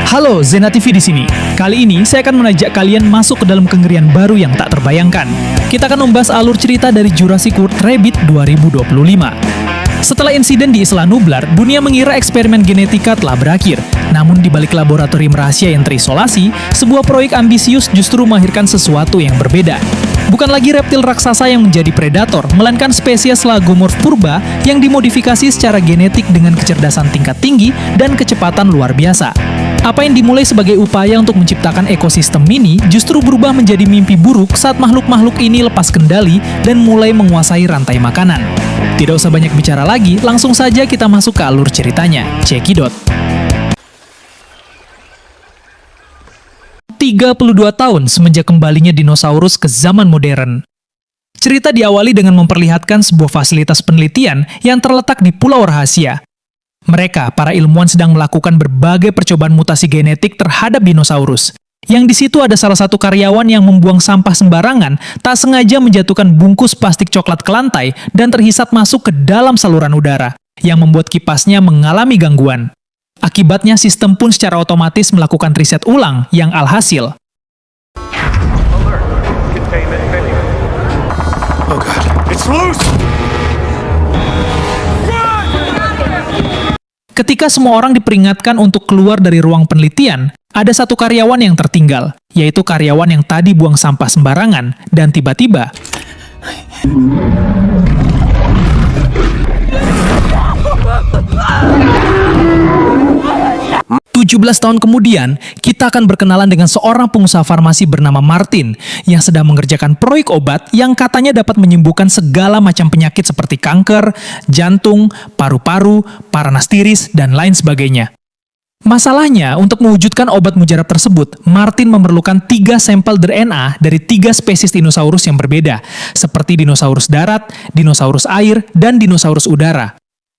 Halo, Zena TV di sini. Kali ini saya akan mengajak kalian masuk ke dalam kengerian baru yang tak terbayangkan. Kita akan membahas alur cerita dari Jurassic World Rabbids 2025. Setelah insiden di Isla Nublar, dunia mengira eksperimen genetika telah berakhir. Namun di balik laboratorium rahasia yang terisolasi, sebuah proyek ambisius justru melahirkan sesuatu yang berbeda. Bukan lagi reptil raksasa yang menjadi predator, melainkan spesies Lagomorph purba yang dimodifikasi secara genetik dengan kecerdasan tingkat tinggi dan kecepatan luar biasa. Apa yang dimulai sebagai upaya untuk menciptakan ekosistem mini justru berubah menjadi mimpi buruk saat makhluk-makhluk ini lepas kendali dan mulai menguasai rantai makanan. Tidak usah banyak bicara lagi, langsung saja kita masuk ke alur ceritanya. Cekidot. 32 tahun semenjak kembalinya dinosaurus ke zaman modern. Cerita diawali dengan memperlihatkan sebuah fasilitas penelitian yang terletak di Pulau Rahasia. Mereka, para ilmuwan, sedang melakukan berbagai percobaan mutasi genetik terhadap dinosaurus. Yang di situ ada salah satu karyawan yang membuang sampah sembarangan, tak sengaja menjatuhkan bungkus plastik coklat ke lantai dan terhisap masuk ke dalam saluran udara, yang membuat kipasnya mengalami gangguan. Akibatnya sistem pun secara otomatis melakukan riset ulang yang alhasil. Oh God, it's loose! Ketika semua orang diperingatkan untuk keluar dari ruang penelitian, ada satu karyawan yang tertinggal, yaitu karyawan yang tadi buang sampah sembarangan, dan tiba-tiba 17 tahun kemudian, kita akan berkenalan dengan seorang pengusaha farmasi bernama Martin yang sedang mengerjakan proyek obat yang katanya dapat menyembuhkan segala macam penyakit seperti kanker, jantung, paru-paru, paranas tiris, dan lain sebagainya. Masalahnya, untuk mewujudkan obat mujarab tersebut, Martin memerlukan 3 sampel DNA dari 3 spesies dinosaurus yang berbeda, seperti dinosaurus darat, dinosaurus air, dan dinosaurus udara.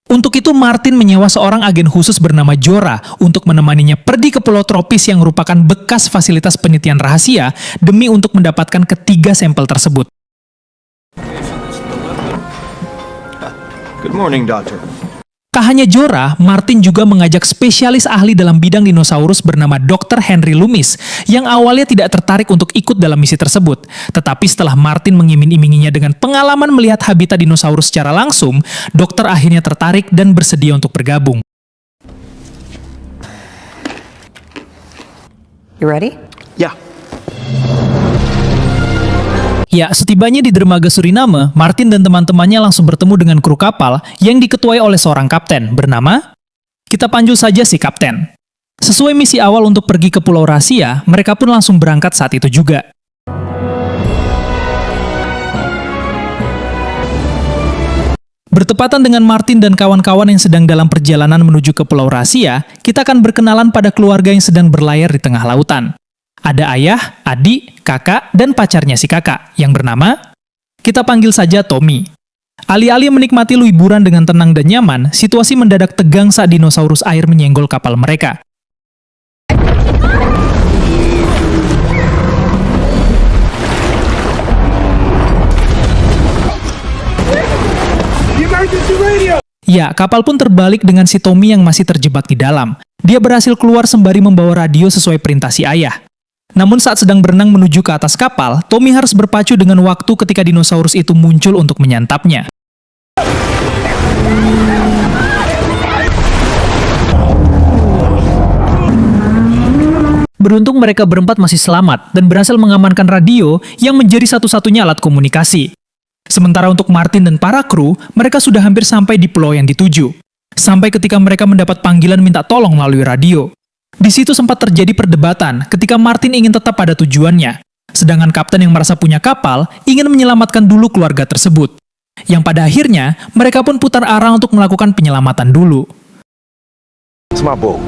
Untuk itu, Martin menyewa seorang agen khusus bernama Jorah untuk menemaninya pergi ke pulau tropis yang merupakan bekas fasilitas penelitian rahasia demi untuk mendapatkan ketiga sampel tersebut. Good morning, Doctor. Tak hanya Jorah, Martin juga mengajak spesialis ahli dalam bidang dinosaurus bernama Dr. Henry Loomis yang awalnya tidak tertarik untuk ikut dalam misi tersebut. Tetapi setelah Martin mengiming-iminginya dengan pengalaman melihat habitat dinosaurus secara langsung, dokter akhirnya tertarik dan bersedia untuk bergabung. You ready? Yeah. Ya, setibanya di dermaga Suriname, Martin dan teman-temannya langsung bertemu dengan kru kapal yang diketuai oleh seorang kapten bernama... Kita panggil saja si kapten. Sesuai misi awal untuk pergi ke Pulau Rahasia, mereka pun langsung berangkat saat itu juga. Bertepatan dengan Martin dan kawan-kawan yang sedang dalam perjalanan menuju ke Pulau Rahasia, kita akan berkenalan pada keluarga yang sedang berlayar di tengah lautan. Ada ayah, adik, kakak, dan pacarnya si kakak, yang bernama, kita panggil saja Tommy. Alih-alih menikmati liburan dengan tenang dan nyaman, situasi mendadak tegang saat dinosaurus air menyenggol kapal mereka. Ya, kapal pun terbalik dengan si Tommy yang masih terjebak di dalam. Dia berhasil keluar sembari membawa radio sesuai perintah si ayah. Namun saat sedang berenang menuju ke atas kapal, Tommy harus berpacu dengan waktu ketika dinosaurus itu muncul untuk menyantapnya. Beruntung mereka berempat masih selamat dan berhasil mengamankan radio yang menjadi satu-satunya alat komunikasi. Sementara untuk Martin dan para kru, mereka sudah hampir sampai di pulau yang dituju. Sampai ketika mereka mendapat panggilan minta tolong melalui radio. Di situ sempat terjadi perdebatan ketika Martin ingin tetap pada tujuannya, sedangkan kapten yang merasa punya kapal ingin menyelamatkan dulu keluarga tersebut. Yang pada akhirnya, mereka pun putar arah untuk melakukan penyelamatan dulu. It's my boat.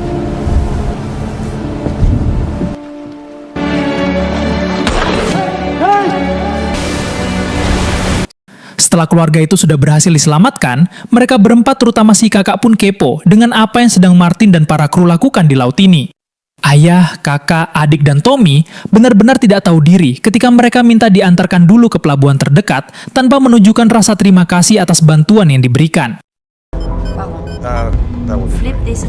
Setelah keluarga itu sudah berhasil diselamatkan, mereka berempat terutama si kakak pun kepo dengan apa yang sedang Martin dan para kru lakukan di laut ini. Ayah, kakak, adik, dan Tommy benar-benar tidak tahu diri ketika mereka minta diantarkan dulu ke pelabuhan terdekat tanpa menunjukkan rasa terima kasih atas bantuan yang diberikan. That would Flip this.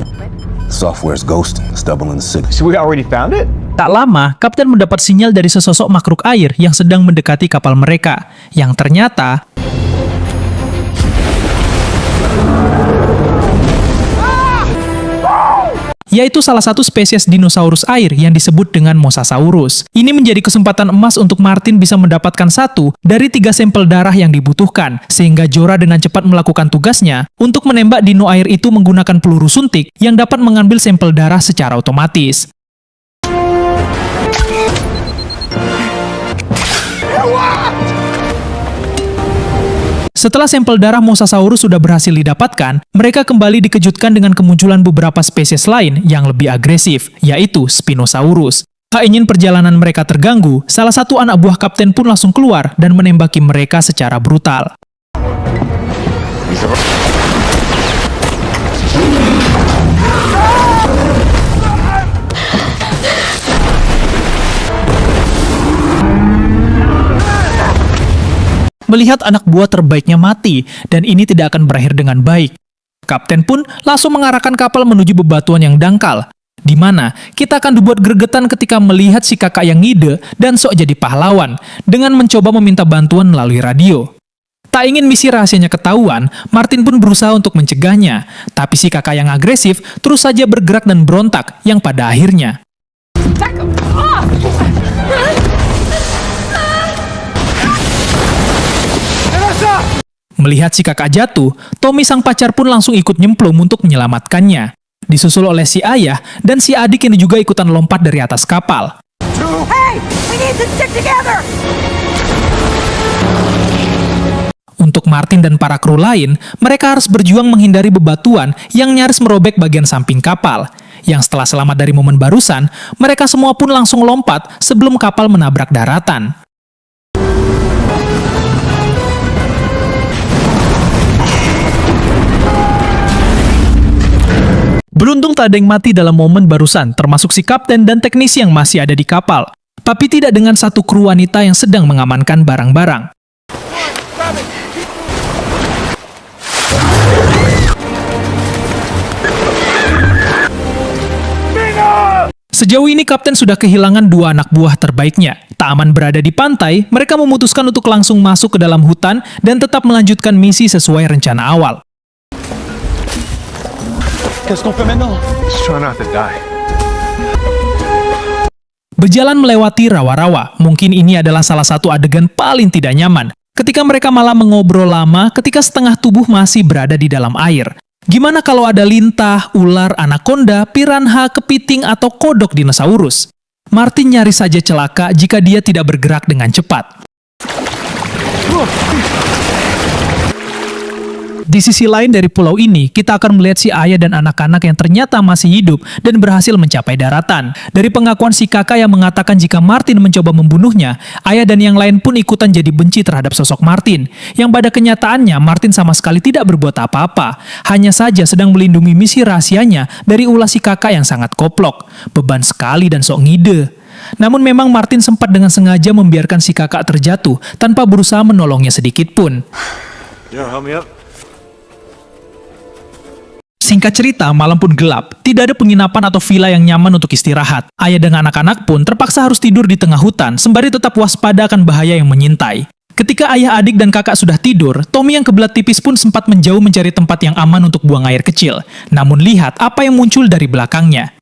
Software's ghosting, stubble in the signal. So we already found it? Tak lama, Kapten mendapat sinyal dari sesosok makhluk air yang sedang mendekati kapal mereka, yang ternyata yaitu salah satu spesies dinosaurus air yang disebut dengan Mosasaurus. Ini menjadi kesempatan emas untuk Martin bisa mendapatkan 1 dari 3 sampel darah yang dibutuhkan, sehingga Jorah dengan cepat melakukan tugasnya untuk menembak dino air itu menggunakan peluru suntik yang dapat mengambil sampel darah secara otomatis. Setelah sampel darah Mosasaurus sudah berhasil didapatkan, mereka kembali dikejutkan dengan kemunculan beberapa spesies lain yang lebih agresif, yaitu Spinosaurus. Tak ingin perjalanan mereka terganggu, salah satu anak buah kapten pun langsung keluar dan menembaki mereka secara brutal. Melihat anak buah terbaiknya mati, dan ini tidak akan berakhir dengan baik. Kapten pun langsung mengarahkan kapal menuju bebatuan yang dangkal, di mana kita akan dibuat gregetan ketika melihat si kakak yang ngide dan sok jadi pahlawan, dengan mencoba meminta bantuan melalui radio. Tak ingin misi rahasianya ketahuan, Martin pun berusaha untuk mencegahnya, tapi si kakak yang agresif terus saja bergerak dan berontak, yang pada akhirnya melihat si kakak jatuh, Tommy sang pacar pun langsung ikut nyemplung untuk menyelamatkannya. Disusul oleh si ayah dan si adik yang juga ikutan lompat dari atas kapal. Hey, we need to stick together! Untuk Martin dan para kru lain, mereka harus berjuang menghindari bebatuan yang nyaris merobek bagian samping kapal. Yang setelah selamat dari momen barusan, mereka semua pun langsung lompat sebelum kapal menabrak daratan. Beruntung tak ada yang mati dalam momen barusan, termasuk si kapten dan teknisi yang masih ada di kapal. Tapi tidak dengan satu kru wanita yang sedang mengamankan barang-barang. Sejauh ini kapten sudah kehilangan 2 anak buah terbaiknya. Tak aman berada di pantai, mereka memutuskan untuk langsung masuk ke dalam hutan dan tetap melanjutkan misi sesuai rencana awal. Qu'est-ce qu'on fait maintenant? Just try not to die. Berjalan melewati rawa-rawa, mungkin ini adalah salah satu adegan paling tidak nyaman. Ketika mereka malah mengobrol lama ketika setengah tubuh masih berada di dalam air. Gimana kalau ada lintah, ular, anaconda, piranha, kepiting, atau kodok dinosaurus? Martin nyaris saja celaka jika dia tidak bergerak dengan cepat. Di sisi lain dari pulau ini, kita akan melihat si ayah dan anak-anak yang ternyata masih hidup dan berhasil mencapai daratan. Dari pengakuan si kakak yang mengatakan jika Martin mencoba membunuhnya, ayah dan yang lain pun ikutan jadi benci terhadap sosok Martin. Yang pada kenyataannya, Martin sama sekali tidak berbuat apa-apa. Hanya saja sedang melindungi misi rahasianya dari ulah si kakak yang sangat koplok. Beban sekali dan sok ngide. Namun memang Martin sempat dengan sengaja membiarkan si kakak terjatuh tanpa berusaha menolongnya sedikit pun. You help me up? Singkat cerita, malam pun gelap. Tidak ada penginapan atau villa yang nyaman untuk istirahat. Ayah dan anak-anak pun terpaksa harus tidur di tengah hutan, sembari tetap waspada akan bahaya yang mengintai. Ketika ayah, adik, dan kakak sudah tidur, Tommy yang kebelat tipis pun sempat menjauh mencari tempat yang aman untuk buang air kecil. Namun lihat apa yang muncul dari belakangnya.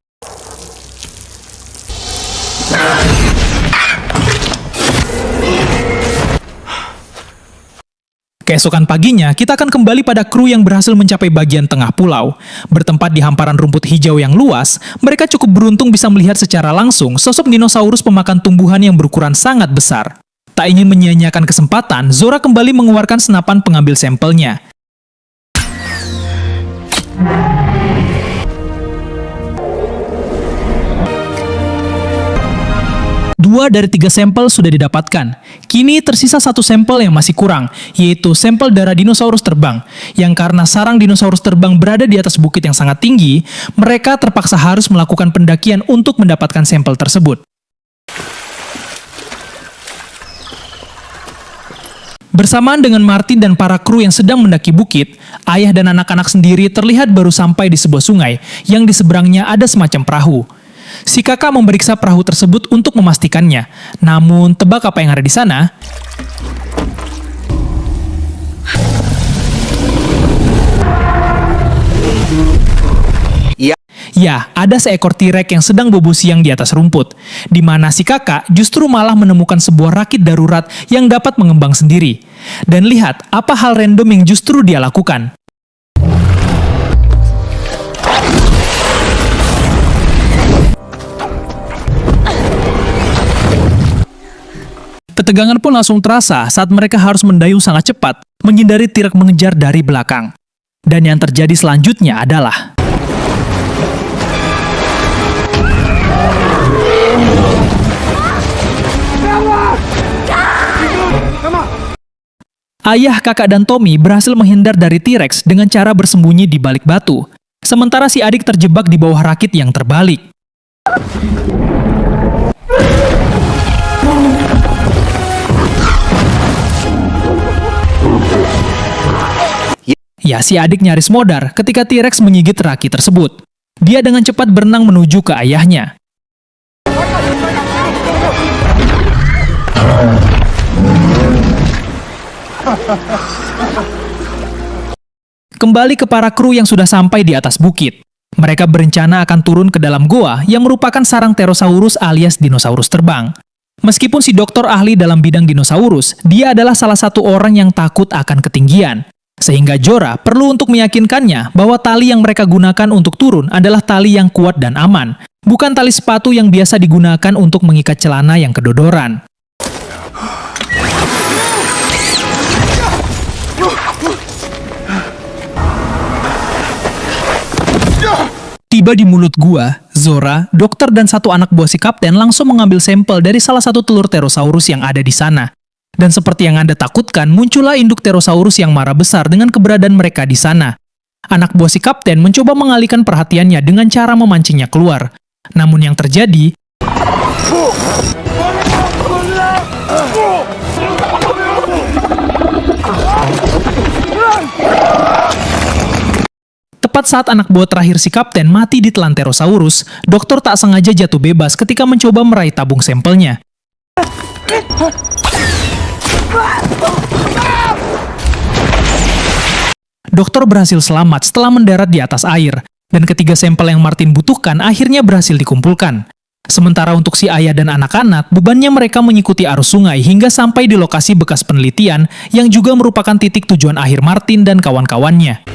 Keesokan paginya, kita akan kembali pada kru yang berhasil mencapai bagian tengah pulau. Bertempat di hamparan rumput hijau yang luas, mereka cukup beruntung bisa melihat secara langsung sosok dinosaurus pemakan tumbuhan yang berukuran sangat besar. Tak ingin menyia-nyiakan kesempatan, Zora kembali mengeluarkan senapan pengambil sampelnya. Dua dari 3 sampel sudah didapatkan. Kini tersisa 1 sampel yang masih kurang, yaitu sampel darah dinosaurus terbang. Yang karena sarang dinosaurus terbang berada di atas bukit yang sangat tinggi, mereka terpaksa harus melakukan pendakian untuk mendapatkan sampel tersebut. Bersamaan dengan Martin dan para kru yang sedang mendaki bukit, ayah dan anak-anak sendiri terlihat baru sampai di sebuah sungai yang di seberangnya ada semacam perahu. Si kakak memeriksa perahu tersebut untuk memastikannya. Namun, tebak apa yang ada di sana? Ya, ada seekor T-Rex yang sedang bobo siang di atas rumput, di mana si kakak justru malah menemukan sebuah rakit darurat yang dapat mengembang sendiri. Dan lihat apa hal random yang justru dia lakukan. Ketegangan pun langsung terasa saat mereka harus mendayung sangat cepat, menghindari T-Rex mengejar dari belakang. Dan yang terjadi selanjutnya adalah... Ayah, kakak, dan Tommy berhasil menghindar dari T-Rex dengan cara bersembunyi di balik batu. Sementara si adik terjebak di bawah rakit yang terbalik. Ya, si adik nyaris modar ketika T-Rex menggigit rakit tersebut. Dia dengan cepat berenang menuju ke ayahnya. Kembali ke para kru yang sudah sampai di atas bukit. Mereka berencana akan turun ke dalam goa yang merupakan sarang Pterosaurus alias dinosaurus terbang. Meskipun si dokter ahli dalam bidang dinosaurus, dia adalah salah satu orang yang takut akan ketinggian. Sehingga Jorah perlu untuk meyakinkannya bahwa tali yang mereka gunakan untuk turun adalah tali yang kuat dan aman, bukan tali sepatu yang biasa digunakan untuk mengikat celana yang kedodoran. Tiba di mulut gua, Zora, dokter dan satu anak buah si kapten langsung mengambil sampel dari salah satu telur Pterosaurus yang ada di sana. Dan seperti yang Anda takutkan, muncullah induk Pterosaurus yang marah besar dengan keberadaan mereka di sana. Anak buah si kapten mencoba mengalihkan perhatiannya dengan cara memancingnya keluar. Namun yang terjadi... Tepat saat anak buah terakhir si kapten mati ditelan Pterosaurus, dokter tak sengaja jatuh bebas ketika mencoba meraih tabung sampelnya. Dokter berhasil selamat setelah mendarat di atas air, dan ketiga sampel yang Martin butuhkan akhirnya berhasil dikumpulkan. Sementara untuk si ayah dan anak-anak, bebannya mereka mengikuti arus sungai hingga sampai di lokasi bekas penelitian yang juga merupakan titik tujuan akhir Martin dan kawan-kawannya.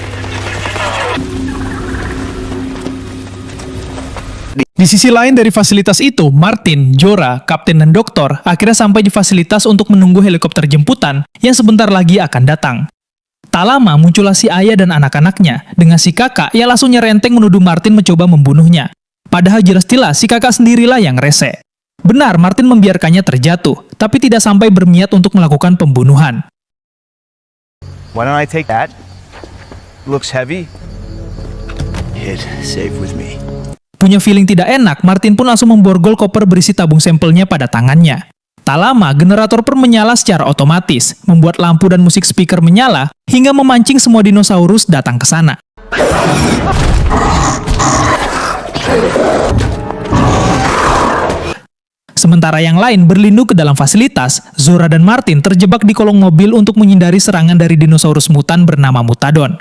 Di sisi lain dari fasilitas itu, Martin, Jorah, kapten, dan dokter akhirnya sampai di fasilitas untuk menunggu helikopter jemputan yang sebentar lagi akan datang. Tak lama muncullah si ayah dan anak-anaknya, dengan si kakak yang langsung nyerenteng menuduh Martin mencoba membunuhnya. Padahal jelas-jelas si kakak sendirilah yang rese. Benar, Martin membiarkannya terjatuh, tapi tidak sampai berniat untuk melakukan pembunuhan. Why don't I take that? Looks heavy. Kid, safe with me. Punya feeling tidak enak, Martin pun langsung memborgol koper berisi tabung sampelnya pada tangannya. Tak lama, generator pun menyala secara otomatis, membuat lampu dan musik speaker menyala, hingga memancing semua dinosaurus datang ke sana. Sementara yang lain berlindung ke dalam fasilitas, Zora dan Martin terjebak di kolong mobil untuk menghindari serangan dari dinosaurus mutan bernama Mutadon.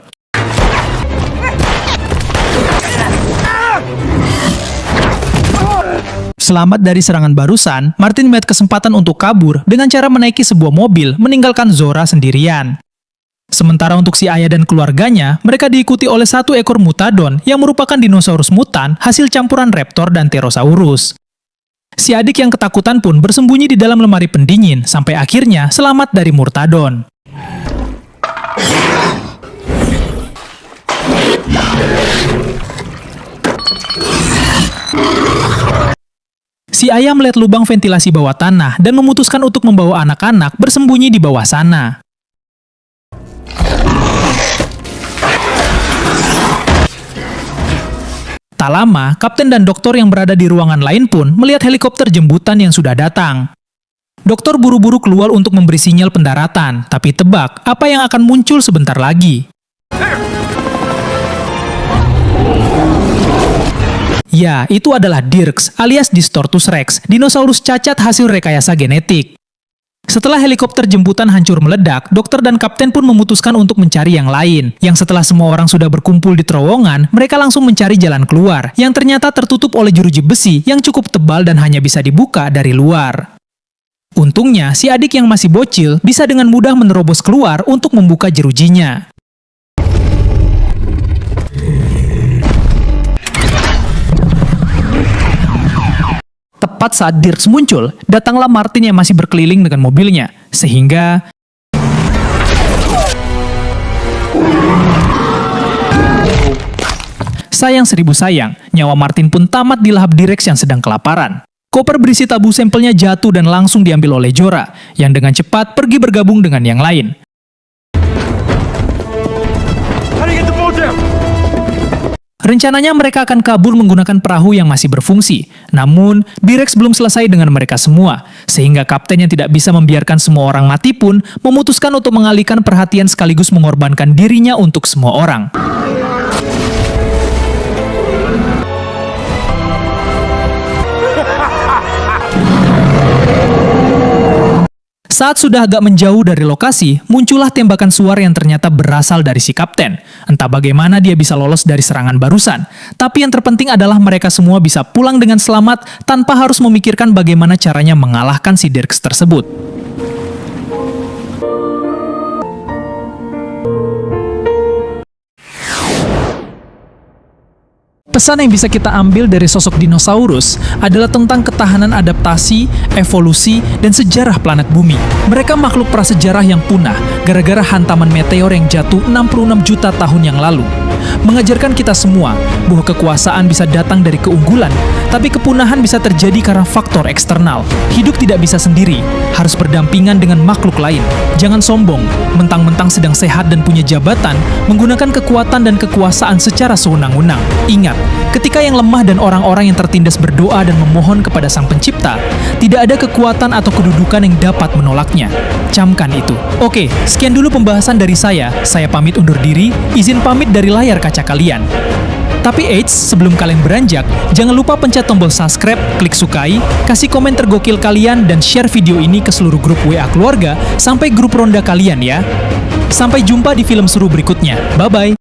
Selamat dari serangan barusan, Martin melihat kesempatan untuk kabur dengan cara menaiki sebuah mobil, meninggalkan Zora sendirian. Sementara untuk si ayah dan keluarganya, mereka diikuti oleh satu ekor Mutadon yang merupakan dinosaurus mutan hasil campuran Raptor dan Pterosaurus. Si adik yang ketakutan pun bersembunyi di dalam lemari pendingin, sampai akhirnya selamat dari Murtadon. Si ayah melihat lubang ventilasi bawah tanah dan memutuskan untuk membawa anak-anak bersembunyi di bawah sana. Tak lama, kapten dan dokter yang berada di ruangan lain pun melihat helikopter jemputan yang sudah datang. Dokter buru-buru keluar untuk memberi sinyal pendaratan, tapi tebak apa yang akan muncul sebentar lagi. Ya, itu adalah Dirks alias Distortus Rex, dinosaurus cacat hasil rekayasa genetik. Setelah helikopter jemputan hancur meledak, dokter dan kapten pun memutuskan untuk mencari yang lain. Yang setelah semua orang sudah berkumpul di terowongan, mereka langsung mencari jalan keluar, yang ternyata tertutup oleh jeruji besi yang cukup tebal dan hanya bisa dibuka dari luar. Untungnya, si adik yang masih bocil bisa dengan mudah menerobos keluar untuk membuka jerujinya. Tepat saat Dirks muncul, datanglah Martin yang masih berkeliling dengan mobilnya, sehingga sayang seribu sayang, nyawa Martin pun tamat di lahap T-Rex yang sedang kelaparan. Koper berisi tabu sampelnya jatuh dan langsung diambil oleh Jorah, yang dengan cepat pergi bergabung dengan yang lain. How do you get the boat down? Rencananya mereka akan kabur menggunakan perahu yang masih berfungsi. Namun, T-Rex belum selesai dengan mereka semua, sehingga kapten yang tidak bisa membiarkan semua orang mati pun memutuskan untuk mengalihkan perhatian sekaligus mengorbankan dirinya untuk semua orang. Saat sudah agak menjauh dari lokasi, muncullah tembakan suar yang ternyata berasal dari si kapten. Entah bagaimana dia bisa lolos dari serangan barusan. Tapi yang terpenting adalah mereka semua bisa pulang dengan selamat tanpa harus memikirkan bagaimana caranya mengalahkan si Dirks tersebut. Pesan yang bisa kita ambil dari sosok dinosaurus adalah tentang ketahanan adaptasi, evolusi, dan sejarah planet bumi. Mereka makhluk prasejarah yang punah gara-gara hantaman meteor yang jatuh 66 juta tahun yang lalu. Mengajarkan kita semua bahwa kekuasaan bisa datang dari keunggulan, tapi kepunahan bisa terjadi karena faktor eksternal. Hidup tidak bisa sendiri, harus berdampingan dengan makhluk lain. Jangan sombong, mentang-mentang sedang sehat dan punya jabatan, menggunakan kekuatan dan kekuasaan secara sewenang-wenang. Ingat, ketika yang lemah dan orang-orang yang tertindas berdoa dan memohon kepada Sang Pencipta, tidak ada kekuatan atau kedudukan yang dapat menolaknya. Camkan itu. Oke, sekian dulu pembahasan dari saya. Saya pamit undur diri, izin pamit dari layar kaca kalian. Tapi eits, sebelum kalian beranjak, jangan lupa pencet tombol subscribe, klik sukai, kasih komen tergokil kalian, dan share video ini ke seluruh grup WA keluarga sampai grup ronda kalian ya. Sampai jumpa di film seru berikutnya. Bye-bye.